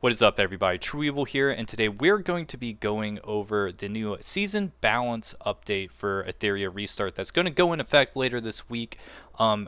What is up, everybody? True Evil here, and today we're going to be going over the new season balance update for Etheria Restart that's going to go in effect later this week.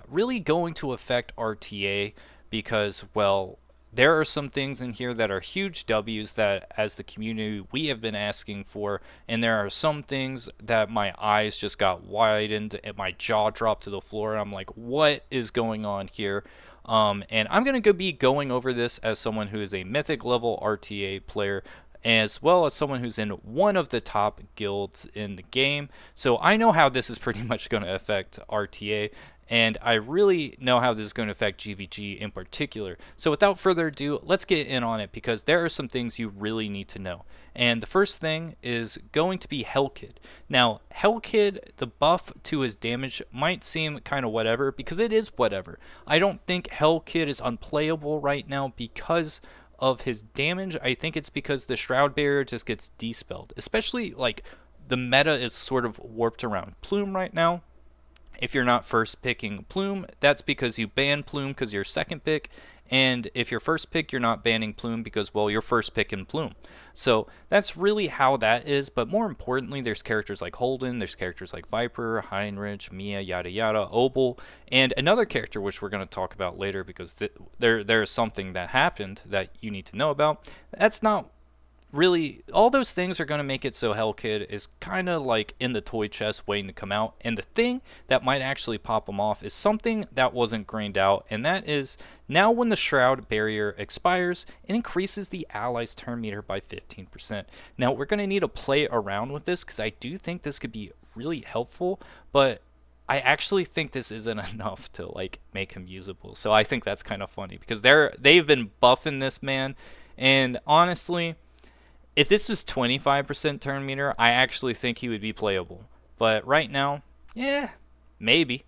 Really going to affect RTA because, well, there are some things in here that are huge W's that, as the community, we have been asking for, and there are some things that my eyes just got widened and my jaw dropped to the floor. And I'm like, what is going on here? And I'm going to be going over this as someone who is a mythic level RTA player, as well as someone who's in one of the top guilds in the game. So I know how this is pretty much going to affect RTA, and I really know how this is going to affect GVG in particular. So without further ado, let's get in on it because there are some things you really need to know. And the first thing is going to be Hellkid. Now, Hellkid, the buff to his damage might seem kind of whatever because it is whatever. I don't think Hellkid is unplayable right now because of his damage. I think it's because the Shroud Barrier just gets dispelled, especially like the meta is sort of warped around Plume right now. If you're not first picking Plume, that's because you ban Plume because you're second pick. And if you're first pick, you're not banning Plume because, well, you're first picking Plume. So that's really how that is. But more importantly, there's characters like Holden, there's characters like Viper, Heinrich, Mia, yada yada, Obel, and another character which we're going to talk about later because there's something that happened that you need to know about. That's not really, all those things are going to make it so Hellkid is kind of like in the toy chest waiting to come out. And the thing that might actually pop him off is something that wasn't greened out, and that is now when the Shroud Barrier expires, it increases the allies' turn meter by 15%. Now we're going to need to play around with this because I do think this could be really helpful, but I actually think this isn't enough to like make him usable. So I think that's kind of funny because they've been buffing this man, and honestly, if this was 25% turn meter, I actually think he would be playable. But right now, yeah, maybe.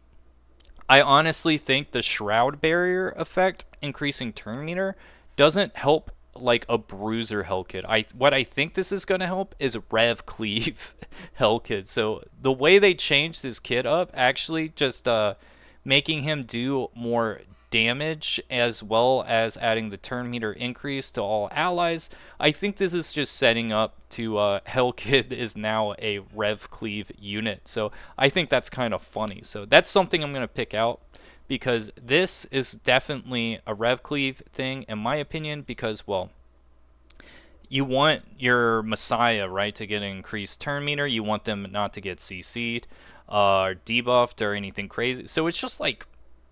I honestly think the Shroud Barrier effect, increasing turn meter, doesn't help like a Bruiser Hellkid. What I think this is going to help is Rev Cleave Hellkid. So the way they changed this kid up, actually just making him do more damage as well as adding the turn meter increase to all allies. I think this is just setting up to Hellkid is now a Rev Cleave unit. So I think that's kind of funny. So that's something I'm going to pick out because this is definitely a Rev Cleave thing in my opinion because, well, you want your Messiah, right, to get an increased turn meter. You want them not to get CC'd or debuffed or anything crazy. So it's just like,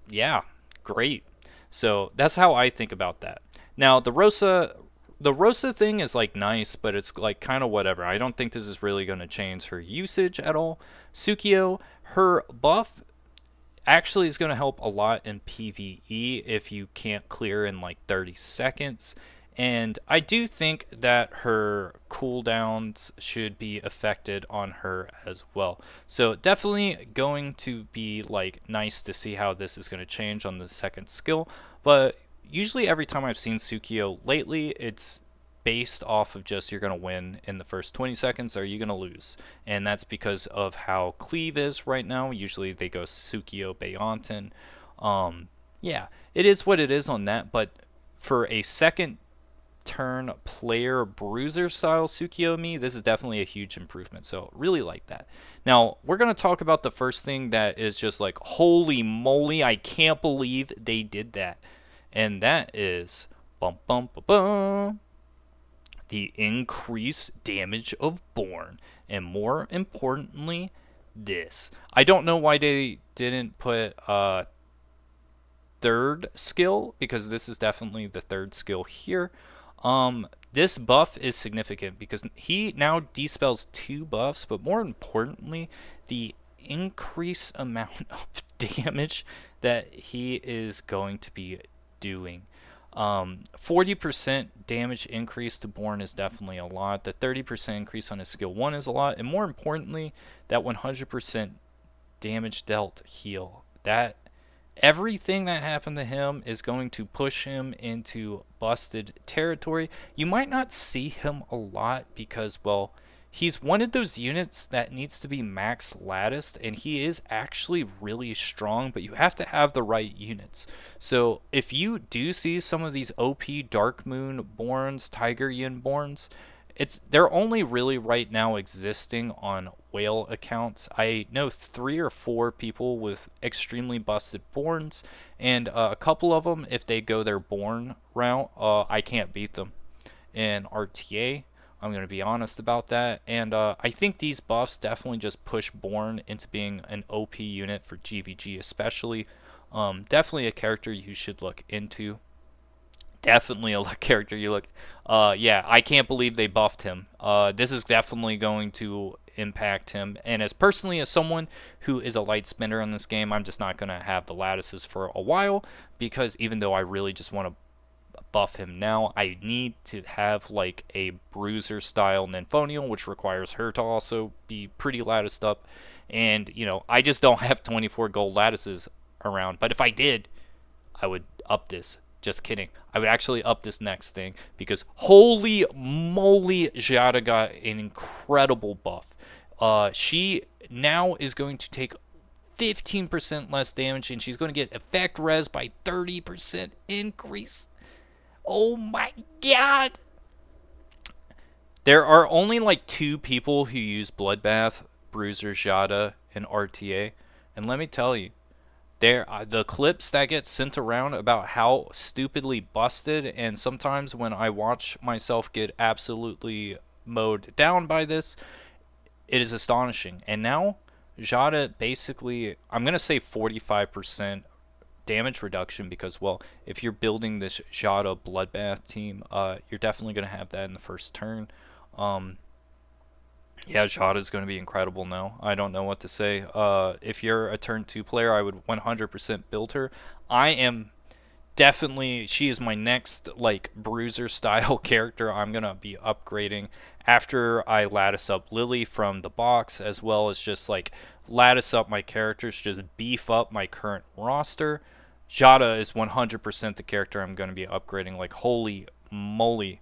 yeah, great. So that's how I think about that. Now the Rosa thing is like nice, but it's like kind of whatever. I don't think this is really going to change her usage at all. Sukiyo, her buff actually is going to help a lot in PvE if you can't clear in like 30 seconds. And I do think that her cooldowns should be affected on her as well. So definitely going to be like nice to see how this is going to change on the second skill. But usually every time I've seen Sukiyo lately, it's based off of just you're going to win in the first 20 seconds or you're going to lose. And that's because of how Cleave is right now. Usually they go Sukiyo, Beonten. Yeah, it is what it is on that. But for a second turn player bruiser style Sukiyo me, this is definitely a huge improvement. So really like that. Now we're going to talk about the first thing that is just like, holy moly, I can't believe they did that. And that is bum bum bum bum, the increased damage of Born. And more importantly, this. I don't know why they didn't put third skill, because this is definitely the third skill here. This buff is significant because he now dispels 2 buffs, but more importantly, the increased amount of damage that he is going to be doing. 40% damage increase to Born is definitely a lot. The 30% increase on his skill 1 is a lot, and more importantly, that 100% damage dealt heal. That everything that happened to him is going to push him into busted territory. You might not see him a lot because, well, he's one of those units that needs to be max latticed, and he is actually really strong, but you have to have the right units. So if you do see some of these OP Dark Moon Borns, Tiger Yin Borns, they're only really right now existing on whale accounts. I know 3 or 4 people with extremely busted Borns, and a couple of them, if they go their Born route, I can't beat them in RTA. I'm going to be honest about that. And I think these buffs definitely just push Born into being an OP unit for GVG especially. Definitely a character you should look into. Definitely a character you look. Yeah, I can't believe they buffed him. This is definitely going to impact him. And as personally as someone who is a light spinner in this game, I'm just not going to have the lattices for a while, because even though I really just want to buff him now, I need to have like a bruiser style Nymphonial, which requires her to also be pretty latticed up. And I just don't have 24 gold lattices around, but if I did, I would up this. Just kidding. I would actually up this next thing, because holy moly, Giada got an incredible buff. She now is going to take 15% less damage, and she's going to get effect res by 30% increase. Oh my god! There are only like 2 people who use Bloodbath, Bruiser, Giada, and RTA. And let me tell you, the clips that get sent around about how stupidly busted, and sometimes when I watch myself get absolutely mowed down by this, it is astonishing. And now, Giada basically, I'm going to say 45% damage reduction, because, well, if you're building this Giada Bloodbath team, you're definitely going to have that in the first turn. Yeah, Giada is going to be incredible now. I don't know what to say. If you're a turn 2 player, I would 100% build her. I am definitely, she is my next like bruiser style character I'm going to be upgrading after I lattice up Lily from the box, as well as just like lattice up my characters, just beef up my current roster. Giada is 100% the character I'm going to be upgrading. Like, holy moly.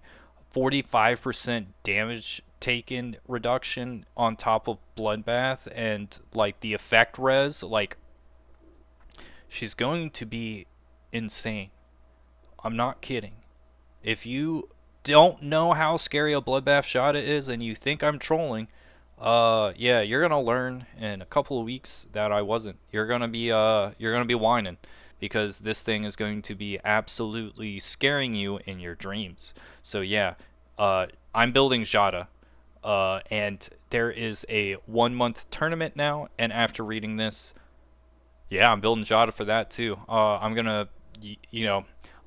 45% damage taken reduction on top of Bloodbath, and like the effect res, like, she's going to be insane. I'm not kidding. If you don't know how scary a Bloodbath Giada is and you think I'm trolling, yeah, you're gonna learn in a couple of weeks that I wasn't. You're gonna be whining, because this thing is going to be absolutely scaring you in your dreams. So yeah, I'm building Giada, and there is a 1-month tournament now, and after reading this, yeah, I'm building Giada for that too. I'm gonna,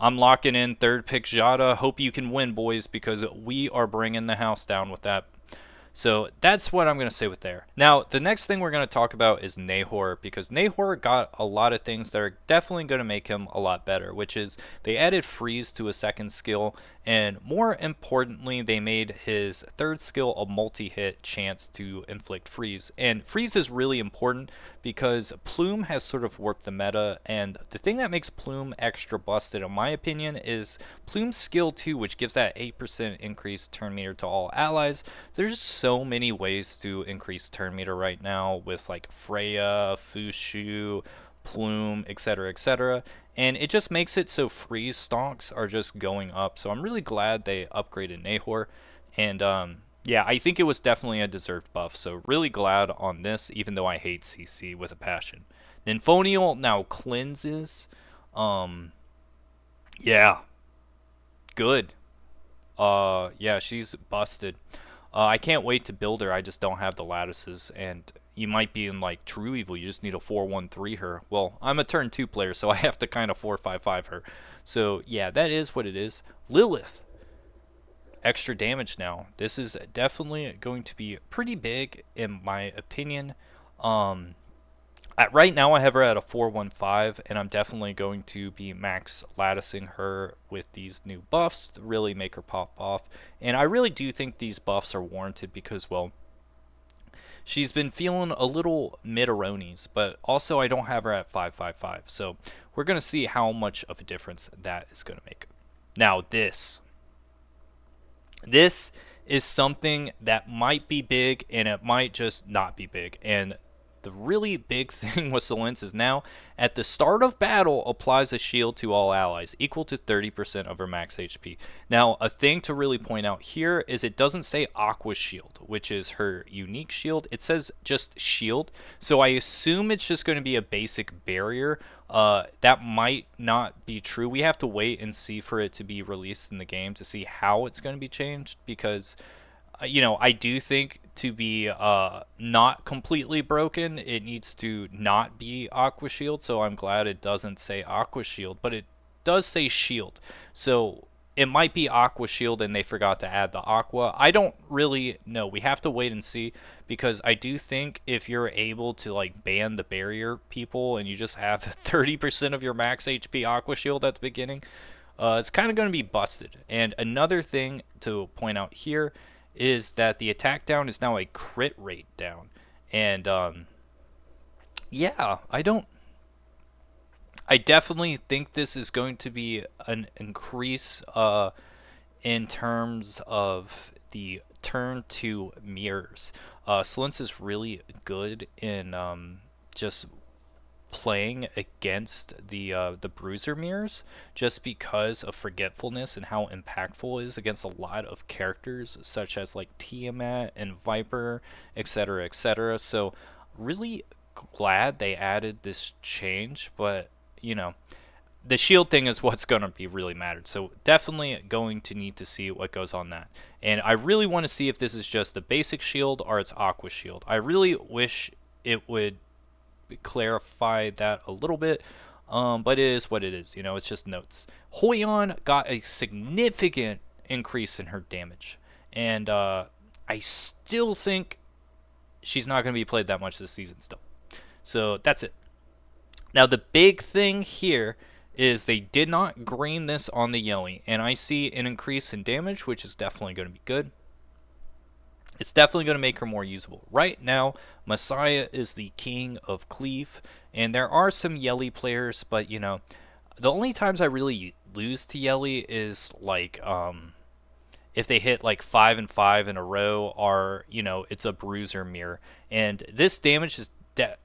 I'm locking in 3rd pick Giada. Hope you can win, boys, because we are bringing the house down with that. So that's what I'm going to say with there. Now, the next thing we're going to talk about is Nahor, because Nahor got a lot of things that are definitely going to make him a lot better, which is they added freeze to a 2nd skill, and more importantly, they made his 3rd skill a multi-hit chance to inflict freeze. And freeze is really important because Plume has sort of warped the meta, and the thing that makes Plume extra busted, in my opinion, is Plume's skill 2, which gives that 8% increased turn meter to all allies. There's so many ways to increase turn meter right now with like Freya, Fushu, Plume, etc., and it just makes it so freeze stonks are just going up. So I'm really glad they upgraded Nahor, and yeah, I think it was definitely a deserved buff. So really glad on this, even though I hate CC with a passion. Nymphonial now cleanses. Yeah, good. Yeah, she's busted. I can't wait to build her. I just don't have the lattices, and you might be in like True Evil. You just need a 4-1-3 her. Well, I'm a turn 2 player, so I have to kind of 4-5-5 her. So yeah, that is what it is. Lilith, extra damage now. This is definitely going to be pretty big in my opinion. Right now I have her at a 4-1-5, and I'm definitely going to be max latticing her with these new buffs to really make her pop off. And I really do think these buffs are warranted because, well, she's been feeling a little mid-aronies, but also I don't have her at 5-5-5. So we're going to see how much of a difference that is going to make. Now this is something that might be big and it might just not be big. And the really big thing with Solence is now, at the start of battle, applies a shield to all allies, equal to 30% of her max HP. Now, a thing to really point out here is it doesn't say Aqua Shield, which is her unique shield. It says just shield. So I assume it's just going to be a basic barrier. That might not be true. We have to wait and see for it to be released in the game to see how it's going to be changed, because I do think to be not completely broken, it needs to not be Aqua Shield. So I'm glad it doesn't say Aqua Shield, but it does say Shield. So it might be Aqua Shield and they forgot to add the Aqua. I don't really know. We have to wait and see, because I do think if you're able to like ban the barrier people and you just have 30% of your max HP Aqua Shield at the beginning, it's kind of going to be busted. And another thing to point out here is that the attack down is now a crit rate down. And yeah, I definitely think this is going to be an increase in terms of the turn to mirrors. Solence is really good in just playing against the bruiser mirrors, just because of forgetfulness and how impactful it is against a lot of characters such as like Tiamat and Viper, etc., etc. So really glad they added this change, but the shield thing is what's going to be really mattered. So definitely going to need to see what goes on that. And I really want to see if this is just a basic shield or it's Aqua Shield. I really wish it would clarify that a little bit, but it is what it is. It's just notes. Hoyon got a significant increase in her damage, and I still think she's not going to be played that much this season still. So that's it. Now the big thing here is they did not green this on the Yoi, and I see an increase in damage, which is definitely going to be good. It's definitely going to make her more usable. Right now, Messiah is the king of cleave, and there are some Yelly players, but the only times I really lose to Yelly is like if they hit like 5 and 5 in a row, or it's a bruiser mirror. And this damage is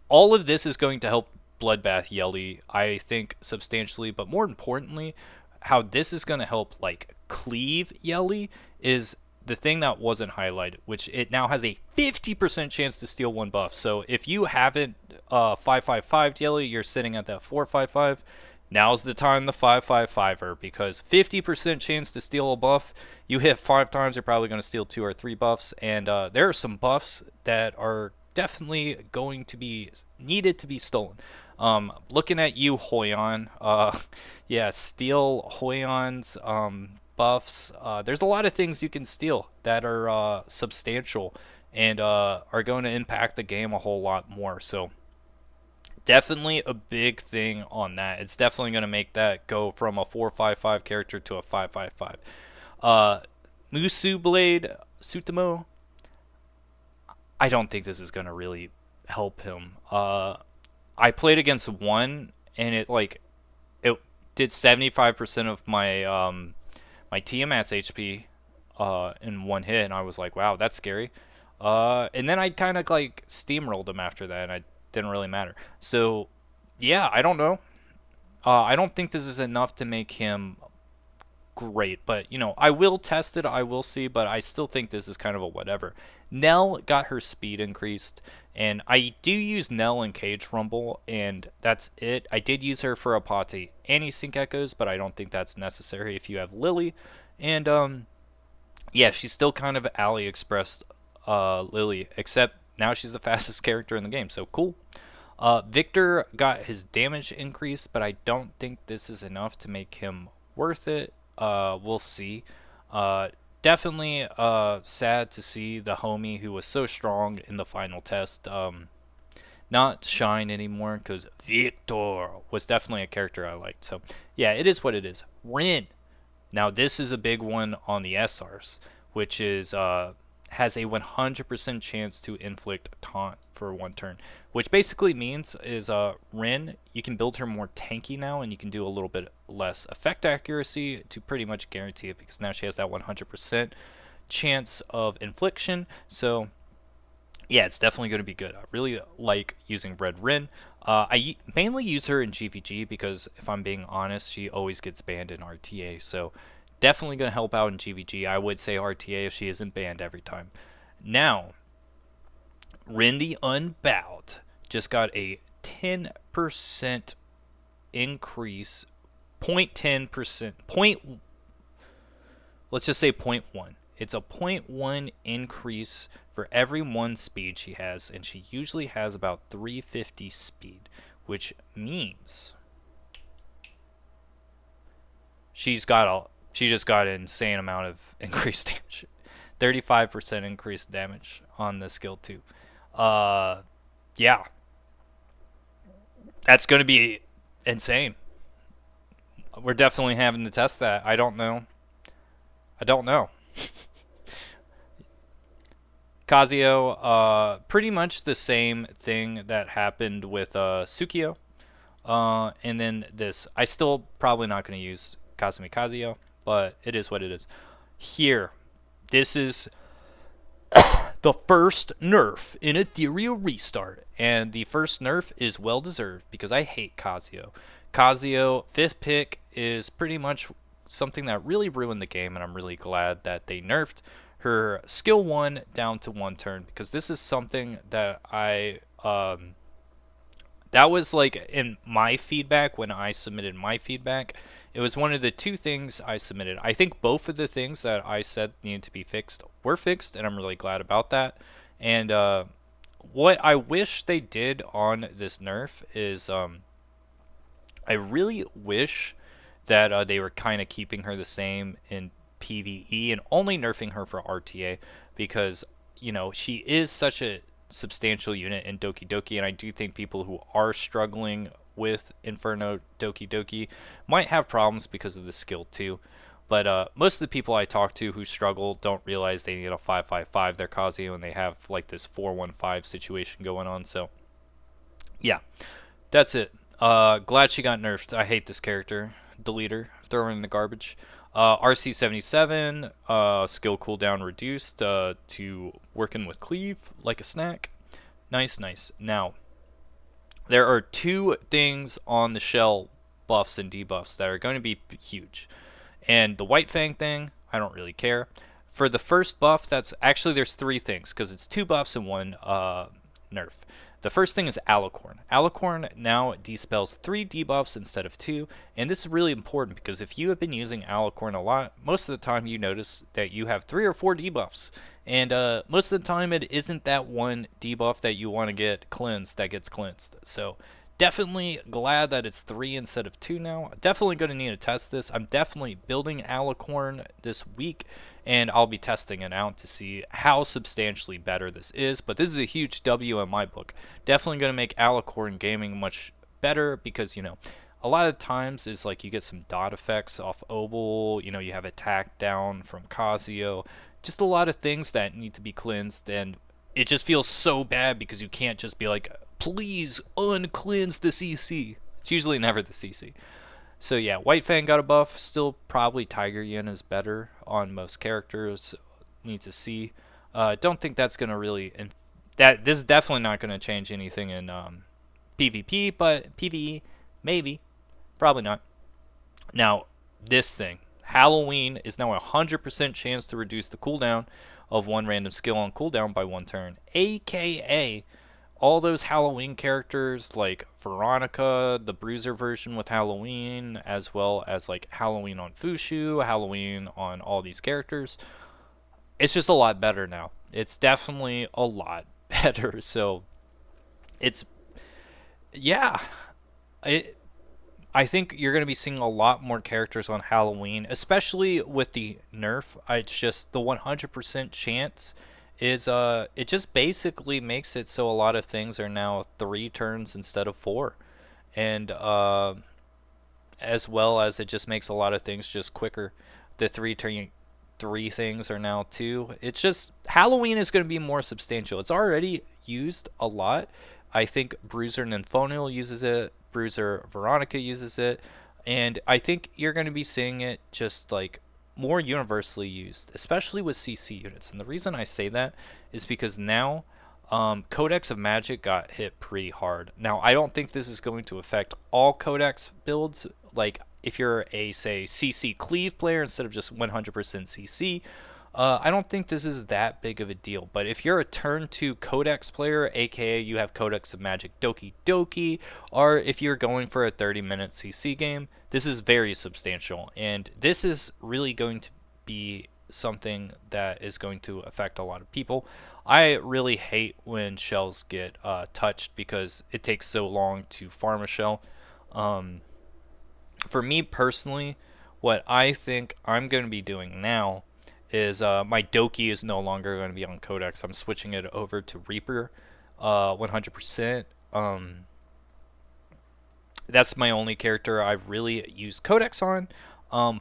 all of this is going to help Bloodbath Yelly, I think, substantially, but more importantly, how this is going to help like cleave Yelly is the thing that wasn't highlighted, which it now has a 50% chance to steal one buff. So if you haven't 555 Yelly, you're sitting at that 455. Now's the time to 555 because 50% chance to steal a buff. You hit 5 times, you're probably going to steal 2 or 3 buffs. And there are some buffs that are definitely going to be needed to be stolen. Looking at you, Hoyon. Yeah, steal Hoyon's buffs. There's a lot of things you can steal that are substantial and are going to impact the game a whole lot more. So definitely a big thing on that. It's definitely going to make that go from a 455 character to a 555. Musu Blade Sutamo, I don't think this is going to really help him. I played against one, and it did 75% of my my TMS HP in one hit, and I was like, wow, that's scary. And then I kind of like steamrolled him after that, and I didn't really matter. So yeah, I don't know. I don't think this is enough to make him great, but I will test it, I will see, but I still think this is kind of a whatever. Nell got her speed increased, and I do use Nell in Cage Rumble, and that's it. I did use her for Apate anti-sync echoes, but I don't think that's necessary if you have Lily. And yeah, she's still kind of AliExpress Lily, except now she's the fastest character in the game, so cool. Victor got his damage increased, but I don't think this is enough to make him worth it. We'll see. Definitely sad to see the homie who was so strong in the final test not shine anymore, because Victor was definitely a character I liked. So yeah, it is what it is. Rin. Now this is a big one on the SRs, which is has a 100% chance to inflict taunt for 1 turn, which basically means is Rin, you can build her more tanky now, and you can do a little bit less effect accuracy to pretty much guarantee it, because now she has that 100% chance of infliction. So yeah, it's definitely going to be good. I really like using Red Rin. I mainly use her in GVG because, if I'm being honest, she always gets banned in RTA. So definitely going to help out in GVG. I would say RTA if she isn't banned every time. Now, Rin the Unbowed just got a 10% increase, 0.10%, let's just say 0.1. It's a 0.1 increase for every 1 speed she has, and she usually has about 350 speed, which means she just got an insane amount of increased damage. 35% increased damage on the skill 2. Yeah. That's going to be insane. We're definitely having to test that. I don't know. Kazuyo, pretty much the same thing that happened with Tsukio. And then this, I still probably not going to use Kazumi Kazuyo, but it is what it is. Here, this is the first nerf in Etheria Restart, and the first nerf is well deserved because I hate Kazuyo. Kazuyo, 5th pick, is pretty much something that really ruined the game, and I'm really glad that they nerfed her skill 1 down to 1 turn, because this is something that that was like in my feedback when I submitted my feedback. It was one of the 2 things I submitted. I think both of the things that I said needed to be fixed were fixed, and I'm really glad about that. And what I wish they did on this nerf is I really wish that they were kind of keeping her the same in PvE and only nerfing her for RTA, because, you know, she is such a substantial unit in Doki Doki, and I do think people who are struggling with Inferno Doki Doki might have problems because of the skill too. But most of the people I talk to who struggle don't realize they need a 555 their Kazuyo, and they have like this 415 situation going on. So yeah, that's it. Glad she got nerfed. I hate this character. Delete her. Throw her in the garbage. RC77, skill cooldown reduced to working with cleave like a snack. Nice, nice. Now, there are 2 things on the shell buffs and debuffs that are going to be huge. And the White Fang thing, I don't really care. For the first buff, there's 3 things, because it's 2 buffs and 1 nerf. The first thing is Alicorn. Alicorn now dispels 3 debuffs instead of 2, and this is really important because if you have been using Alicorn a lot, most of the time you notice that you have 3 or 4 debuffs, and most of the time it isn't that 1 debuff that you want to get cleansed that gets cleansed. So definitely glad that it's 3 instead of 2 now. Definitely going to need to test this. I'm definitely building Alicorn this week, and I'll be testing it out to see how substantially better this is. But this is a huge W in my book. Definitely going to make Alicorn gaming much better, because, you know, a lot of times is like you get some dot effects off Obel, you know, you have attack down from Kazuyo, just a lot of things that need to be cleansed, and it just feels so bad because you can't just be like, please uncleanse the CC. It's usually never the CC. So yeah, White Fang got a buff. Still probably Tiger Yin is better on most characters. Need to see. Don't think that's gonna really this is definitely not gonna change anything in PvP, but PvE maybe, probably not. Now this thing, Halloween is now a 100% chance to reduce the cooldown of 1 random skill on cooldown by 1 turn, aka all those Halloween characters like Veronica, the Bruiser version with Halloween, as well as like Halloween on Fushu, Halloween on all these characters. It's just a lot better now. It's definitely a lot better. So it's, yeah, I think you're going to be seeing a lot more characters on Halloween, especially with the nerf. It's just the 100% chance is it just basically makes it so a lot of things are now 3 turns instead of 4, and as well as it just makes a lot of things just quicker. The 3 things are now 2. It's just Halloween is going to be more substantial. It's already used a lot. I think Bruiser Nymphonial uses it, Bruiser Veronica uses it, and I think you're going to be seeing it just like more universally used, especially with CC units. And the reason I say that is because now Codex of Magic got hit pretty hard. Now, I don't think this is going to affect all Codex builds. Like, if you're a, say, CC Cleave player instead of just 100% CC, I don't think this is that big of a deal. But if you're a turn 2 Codex player, aka you have Codex of Magic Doki Doki, or if you're going for a 30-minute CC game, this is very substantial. And this is really going to be something that is going to affect a lot of people. I really hate when shells get touched because it takes so long to farm a shell. For me personally, what I think I'm going to be doing now is my Doki is no longer going to be on Codex. I'm switching it over to Reaper 100%. That's my only character I've really used Codex on.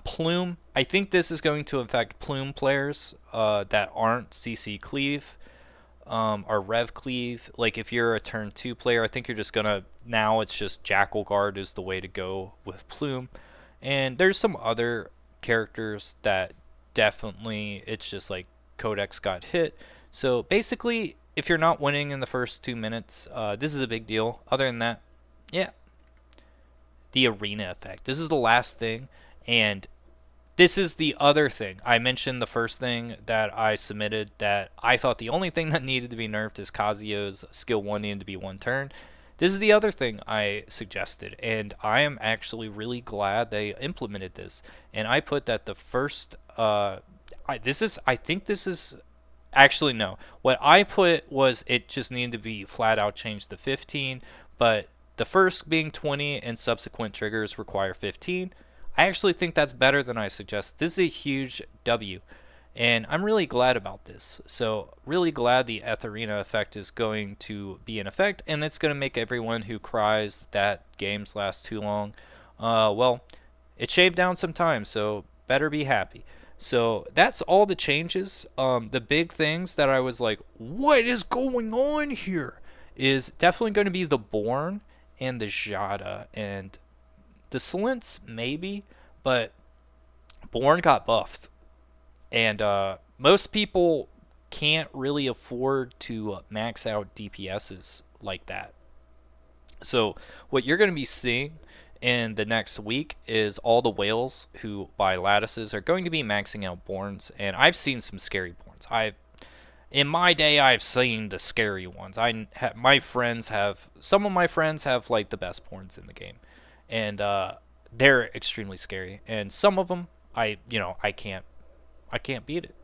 Plume, I think this is going to affect Plume players that aren't CC Cleave or Rev Cleave. Like if you're a turn 2 player, I think you're just gonna, now it's just Jackal Guard is the way to go with Plume. And there's some other characters that definitely, it's just like Codex got hit. So basically, if you're not winning in the first 2 minutes, this is a big deal. Other than that, yeah. The arena effect. This is the last thing, and this is the other thing. I mentioned the first thing that I submitted that I thought the only thing that needed to be nerfed is Kazuyo's skill 1 needed to be 1 turn. This is the other thing I suggested, and I am actually really glad they implemented this. And I put that the first, I think this is, actually no. What I put was it just needed to be flat out changed to 15, but the first being 20 and subsequent triggers require 15. I actually think that's better than I suggest. This is a huge W, and I'm really glad about this. So really glad the Etheria effect is going to be in effect, and it's going to make everyone who cries that games last too long, well, it shaved down some time, so better be happy. So that's all the changes. The big things that I was like, what is going on here, is definitely going to be the Born and the Jada, and the Silence maybe, but Born got buffed, and most people can't really afford to max out DPSs like that. So what you're going to be seeing in the next week is all the whales who buy lattices are going to be maxing out Borns, and I've seen some scary Borns. In my day, I've seen the scary ones. My friends have, some of my friends have like the best Borns in the game, and they're extremely scary. And some of them, I can't beat it.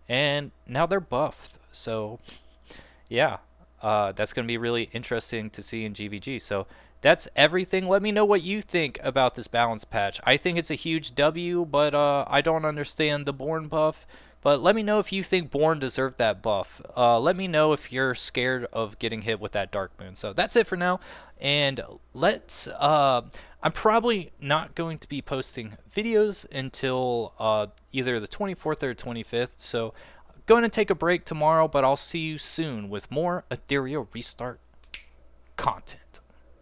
And now they're buffed, so yeah, that's gonna be really interesting to see in GVG. So that's everything. Let me know what you think about this balance patch. I think it's a huge W, but I don't understand the Born buff. But let me know if you think Born deserved that buff. Let me know if you're scared of getting hit with that Dark Moon. So that's it for now. And let's... I'm probably not going to be posting videos until either the 24th or 25th. So I'm going to take a break tomorrow, but I'll see you soon with more Etheria Restart content.